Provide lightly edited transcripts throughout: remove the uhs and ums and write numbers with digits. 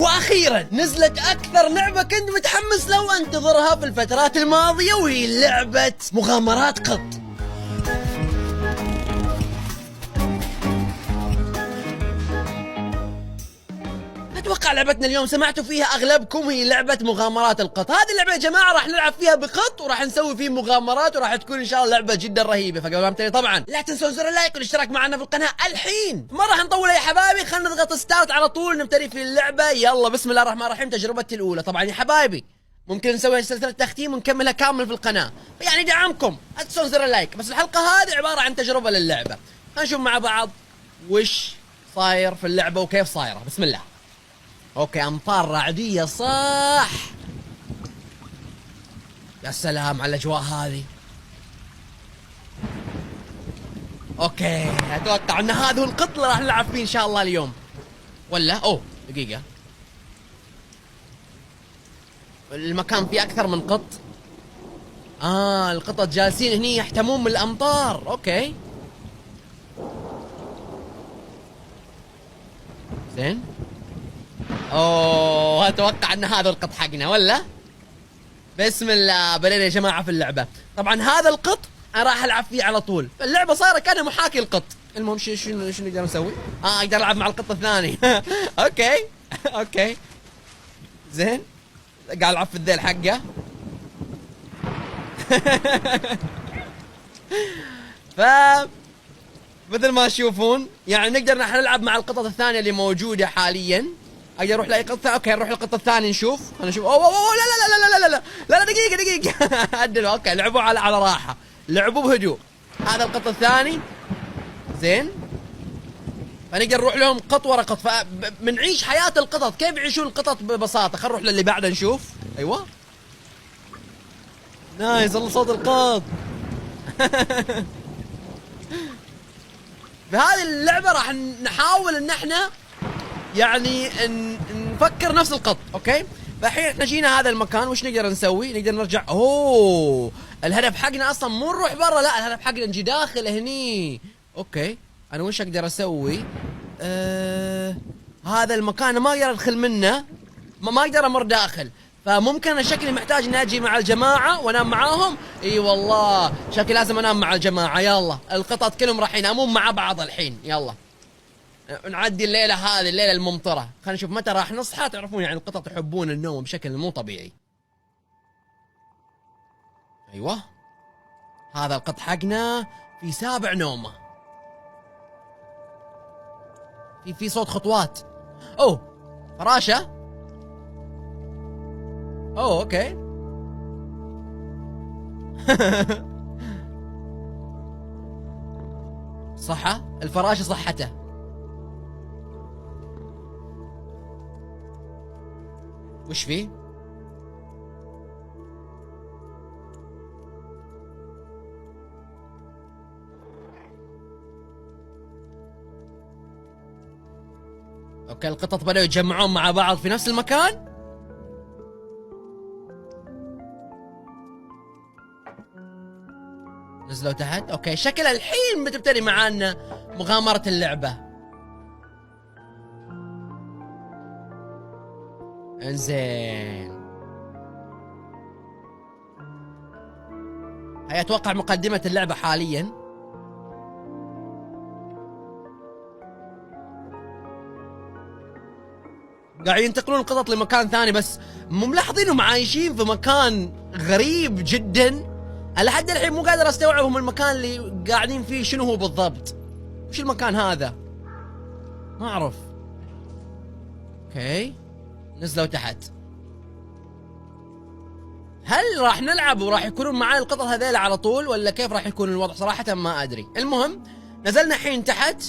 واخيرا نزلت اكثر لعبة كنت متحمس لو انتظرها في الفترات الماضية، وهي لعبة مغامرات قط. اتوقع لعبتنا اليوم سمعتوا فيها اغلبكم، هي لعبة مغامرات القط. هذه اللعبة يا جماعة راح نلعب فيها بقط وراح نسوي فيه مغامرات، وراح تكون ان شاء الله لعبة جدا رهيبة. فقبل ما نبتدي طبعا لا تنسون زر اللايك والاشتراك معنا في القناة الحين. ما راح نطول يا حبايبي، خلينا نضغط ستارت على طول نبتدي في اللعبة. يلا بسم الله الرحمن الرحيم. تجربتي الاولى طبعا يا حبايبي، ممكن نسوي سلسلة تختيم ونكملها كامل في القناة، يعني دعمكم لا تنسون زر اللايك. بس الحلقة هذه عبارة عن تجربة للعبة، هنشوف مع بعض وش صاير في اللعبة وكيف صايرة. بسم الله. اوكي، امطار رعدية صح. يا سلام على الاجواء هذه. اوكي، اتوقع ان هذا هو القط اللي راح نلعب فيه ان شاء الله اليوم، ولا اوه دقيقة، المكان فيه اكثر من قط. القطط جالسين هني يحتمون من الامطار. اوكي زين. اوه اتوقع ان هذا القط حقنا، ولا بسم الله بدينا يا جماعه في اللعبه. طبعا هذا القط انا راح العب فيه على طول، اللعبه صايره كانها محاكي القط. المهم شنو نقدر نسوي؟ اقدر العب مع القط الثاني. اوكي اوكي زين، قاعد العب في الذيل حقه. ف مثل ما تشوفون يعني نقدر نحن نلعب مع القطط الثانيه اللي موجوده حاليا. اقدر اروح لاي قطه. اوكي نروح للقطه الثانيه نشوف. خلينا نشوف. اوه لا لا لا لا لا لا لا لا دقيقه عدلوا. اوكي لعبوا على راحه، لعبوا بهدوء. هذا القط الثاني زين، فنقدر نروح لهم قط ورا قط، فبنعيش حياه القطط. كيف يعيشون القطط ببساطه. خلينا نروح للي بعده نشوف. ايوه نايس والله صوت القط. في هذه اللعبه راح نحاول ان احنا يعني نفكر نفس القط. اوكي فالحين احنا جينا هذا المكان، وش نقدر نسوي؟ نقدر نرجع. اوه الهدف حقنا اصلا مو نروح برا، لا الهدف حقنا نجي داخل هني. اوكي انا وش اقدر اسوي؟ هذا المكان ما اقدر ادخل منه، ما اقدر امر داخل، فممكن انا شكلي محتاج اني اجي مع الجماعه وانام معاهم. اي والله شكلي لازم انام مع الجماعه. يلا القطط كلهم راح ينامون مع بعض الحين. يلا نعدي الليلة هذه، الليلة الممطرة. خلينا نشوف متى راح نصحى. تعرفون يعني القطط يحبون النوم بشكل مو طبيعي. ايوه هذا القط حقنا في سابع نومه. في صوت خطوات. اوه فراشة. اوه اوكي. صحة الفراشة صحته. وش فيه؟ اوكي القطط بدأوا يتجمعون مع بعض في نفس المكان. نزلوا تحت. اوكي شكل الحين بتبتدي معانا مغامرة اللعبة. انزين هي اتوقع مقدمة اللعبة حاليا. قاعد ينتقلون القطط لمكان ثاني، بس مو ملاحظين انهم عايشين في مكان غريب جدا. لحد الحين مو قادر استوعب هم المكان اللي قاعدين فيه شنو هو بالضبط. وش المكان هذا؟ ما اعرف. اوكي نزلوا تحت. هل راح نلعب وراح يكونون معانا القطط هذيل على طول، ولا كيف راح يكون الوضع؟ صراحة ما ادري. المهم نزلنا الحين تحت،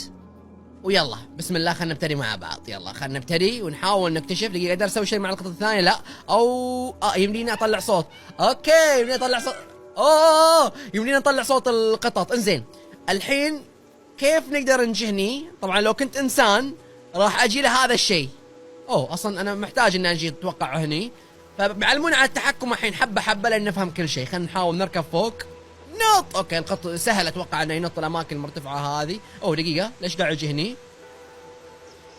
ويلا بسم الله خلينا نبتدي مع بعض. يلا خلينا نبتدي ونحاول نكتشف. دقيقة اقدر اسوي شيء مع القطط الثانية؟ لا. او يمديني اطلع صوت. اوكي يمديني اطلع صوت. يمديني اطلع صوت القطط. انزين الحين كيف نقدر نجي؟ طبعا لو كنت انسان راح اجي له هذا الشيء. اصلا انا محتاج اني اجي اتوقع هني، فبيعلمونا على التحكم الحين حبه حبه لين نفهم كل شيء. خلينا نحاول نركب فوق. نط. اوكي القط سهل اتوقع انه ينط الاماكن المرتفعه هذه. دقيقه ليش قاعد يجي هني؟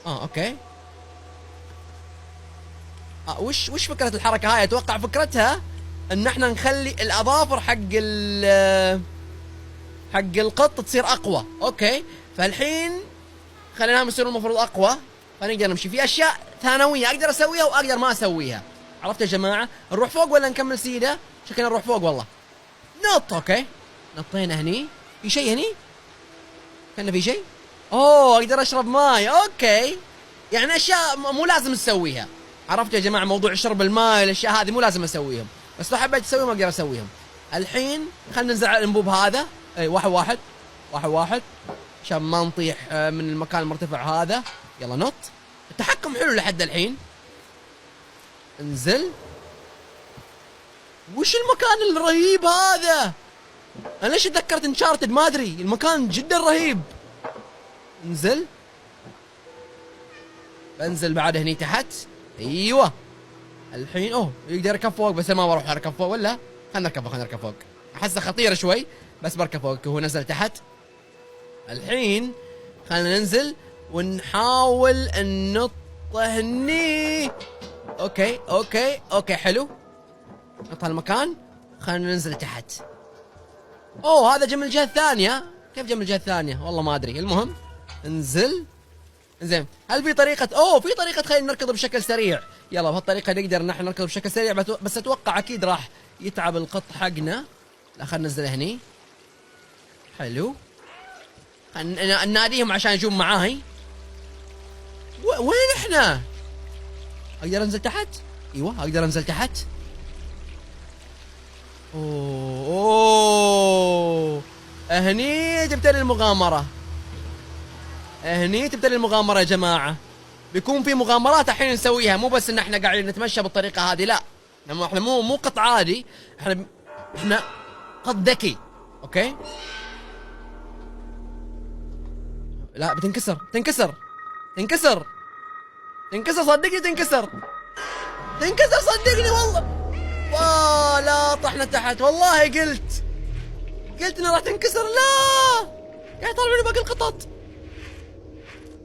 اوكي وش فكرة الحركة هاي؟ اتوقع فكرتها ان احنا نخلي الاظافر حق القط تصير اقوى. اوكي، فالحين خليناهم يصيرون المفروض اقوى، فنقدر نمشي في اشياء ثانوية اقدر اسويها واقدر ما اسويها. عرفت يا جماعة؟ نروح فوق ولا نكمل سيدة؟ شكلنا نروح فوق والله. نط. اوكي، نطينا هني. في شيء هني؟ كان في شيء؟ اوه اقدر اشرب ماي. اوكي، يعني اشياء مو لازم نسويها. عرفت يا جماعة؟ موضوع شرب الماي الاشياء هذه مو لازم اسويهم، بس لو حبيت اسويهم اقدر اسويهم. الحين خلينا ننزل على الانبوب هذا. اي واحد عشان ما نطيح من المكان المرتفع هذا. يلا نط. التحكم حلو لحد الحين. انزل. وش المكان الرهيب هذا؟ انا ليش تذكرت انشارتد؟ ما ادري، المكان جدا رهيب. انزل. بنزل بعد هني تحت. ايوه الحين يقدر يركب فوق، بس ما بروح اركب فوق ولا خلنا نركب فوق. احسه خطير شوي بس بركب فوق. هو نزل تحت. الحين خلينا ننزل ونحاول ننط هني. اوكي حلو. نط هالمكان. خلينا ننزل تحت. هذا جنب الجهة الثانية. كيف جنب الجهة الثانية؟ والله ما ادري. المهم انزل. زين، هل في طريقة؟ في طريقة خلينا نركض بشكل سريع. يلا بهالطريقة نقدر نحن نركض بشكل سريع، بس اتوقع اكيد راح يتعب القط حقنا. لا خلينا ننزل هني. حلو. نناديهم عشان يجون معاي. وين احنا؟ اقدر انزل تحت؟ ايوه اقدر انزل تحت. هني تبتدي المغامرة. يا جماعة. بيكون في مغامرات الحين نسويها، مو بس ان احنا قاعدين نتمشى بالطريقة هذه، لا. احنا مو قط عادي، احنا قط ذكي. اوكي. لا بتنكسر. صدقني تنكسر صدقني والله. لا طحنا تحت. والله قلت انها راح تنكسر. لا قاعد يطلع مني باقي القطط.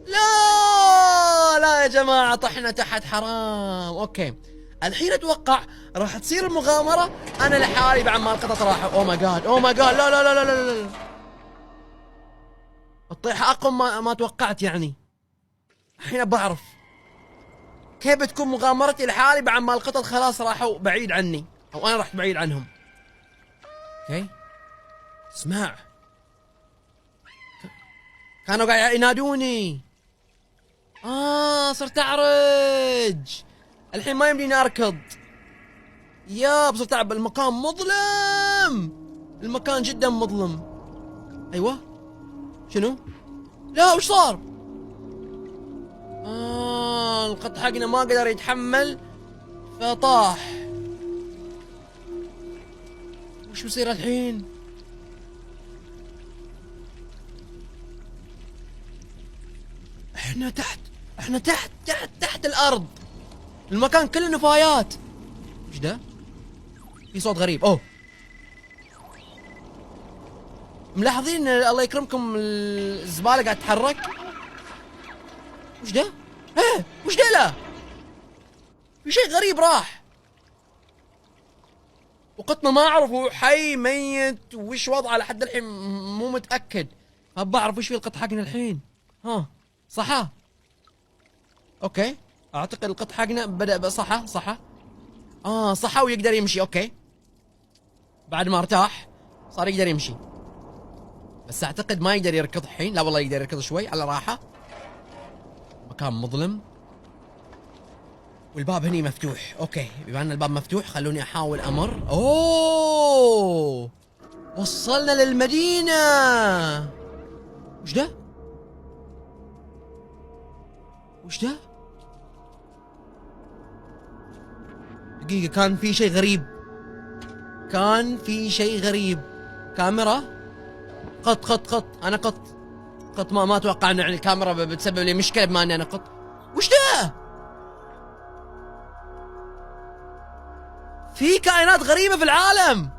لا يا جماعة طحنا تحت. حرام. اوكي الحين اتوقع راح تصير المغامرة انا لحالي بعد ما القطط راحوا. اوه ماي جاد. لا الطيحة اقوى ما توقعت. يعني الحين بعرف كيف بتكون مغامرتي لحالي بعد ما القطط خلاص راحوا بعيد عني، او انا رحت بعيد عنهم. اوكي اسمع، كانوا قاعد ينادوني. صرت اعرج. الحين ما يمديني اركض. صرت العب. المكان مظلم. المكان جدا مظلم. ايوه شنو؟ لا وش صار؟ القط حقنا ما قدر يتحمل فطاح. وش بيصير الحين؟ احنا تحت الارض. المكان كله نفايات. وش ده؟ في صوت غريب. ملاحظين الله يكرمكم الزبالة قاعد تتحرك؟ وش ده؟ وش ده؟ لا في شيء غريب راح. وقطنا ما اعرف هو حي ميت وش وضعه لحد الحين مو متأكد. بعرف وش في القط حقنا الحين. صحى. اوكي اعتقد القط حقنا بدأ صحى. صحى ويقدر يمشي. اوكي بعد ما ارتاح صار يقدر يمشي، بس اعتقد ما يقدر يركض الحين. لا والله يقدر يركض شوي على راحة. مكان مظلم والباب هني مفتوح. اوكي بما ان الباب مفتوح خلوني احاول امر. وصلنا للمدينة. وش ده؟ دقيقة، كان في شيء غريب. كاميرا. قط. انا قط ما اتوقع ان الكاميرا بتسبب لي مشكلة بما اني انا قط. وش ده؟ في كائنات غريبة في العالم.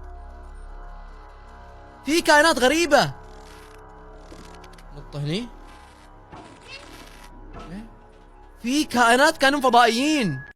نط هني. في كائنات كانوا فضائيين.